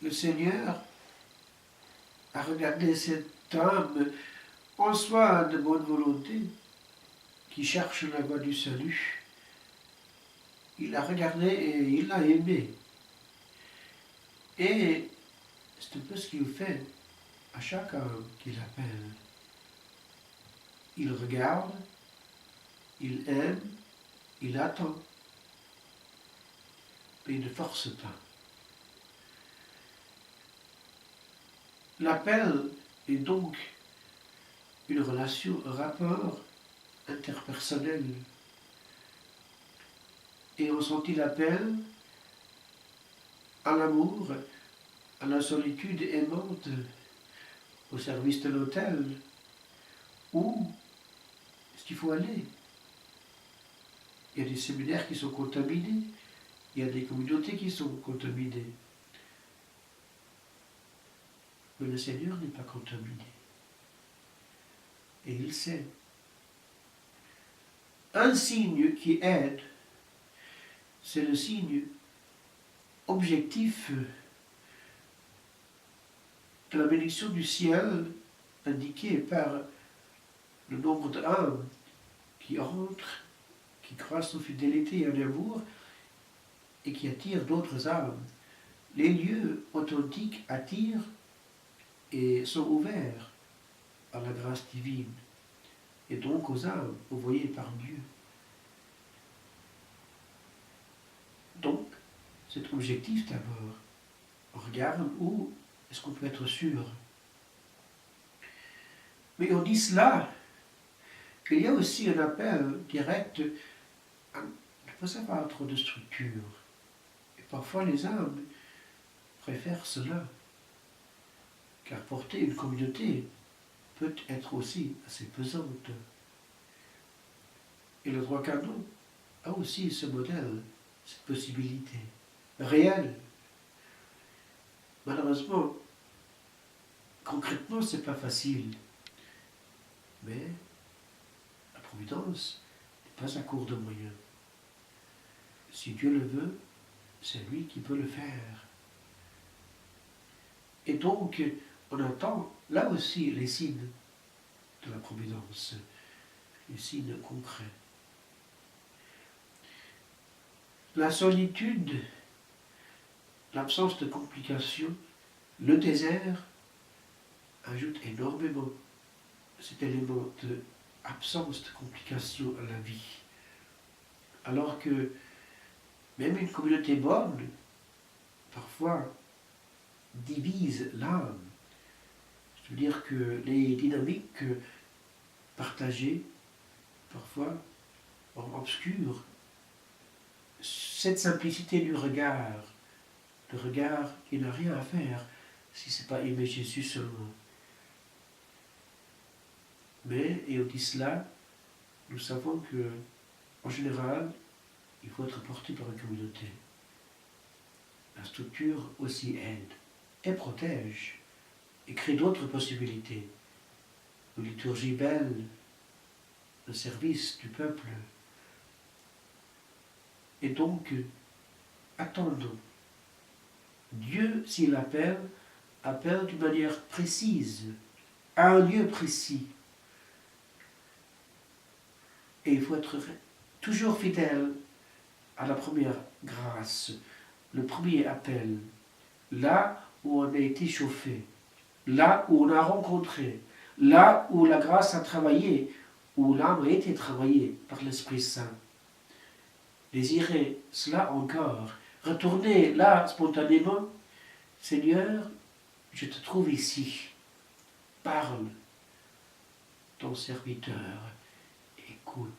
le Seigneur a regardé cette âme en soi de bonne volonté, qui cherche la voie du salut. Il l'a regardé et il l'a aimé. Et c'est un peu ce qu'il fait à chaque âme qu'il appelle. Il regarde, il aime, il attend, mais il ne force pas. L'appel est donc une relation, un rapport interpersonnel. Et on sentit l'appel à l'amour, à la solitude aimante, au service de l'autel. Où est-ce qu'il faut aller? Il y a des séminaires qui sont contaminés, il y a des communautés qui sont contaminées. Mais le Seigneur n'est pas contaminé. Et il sait. Un signe qui aide, c'est le signe objectif de la bénédiction du ciel indiqué par le nombre d'âmes qui entrent, qui croissent en fidélité et en amour et qui attirent d'autres âmes. Les lieux authentiques attirent et sont ouverts à la grâce divine et donc aux âmes envoyées par Dieu. Donc, c'est objectif d'abord. On regarde où est-ce qu'on peut être sûr. Mais on dit cela, qu'il y a aussi un appel direct à ne pas avoir trop de structure. Et parfois les âmes préfèrent cela, car porter une communauté peut être aussi assez pesante. Et le droit canon a aussi ce modèle, cette possibilité réelle. Malheureusement, concrètement, c'est pas facile. Mais la Providence n'est pas à court de moyens. Si Dieu le veut, c'est lui qui peut le faire. Et donc, on attend là aussi les signes de la Providence, les signes concrets. La solitude, l'absence de complications, le désert ajoute énormément cet élément d'absence de complications à la vie. Alors que même une communauté bonne, parfois, divise l'âme. Je veux dire que les dynamiques partagées, parfois, obscures, cette simplicité du regard, le regard qui n'a rien à faire si ce n'est pas aimer Jésus seulement. Mais, et on dit cela, nous savons que, en général, il faut être porté par une communauté. La structure aussi aide et protège et crée d'autres possibilités. Une liturgie belle, le service du peuple. Et donc, attendons. Dieu, s'il appelle, appelle d'une manière précise, à un lieu précis. Et il faut être toujours fidèle à la première grâce, le premier appel, là où on a été chauffé, là où on a rencontré, là où la grâce a travaillé, où l'âme a été travaillée par l'Esprit Saint. Désirez cela encore, retournez là spontanément. Seigneur, je te trouve ici, parle, ton serviteur écoute.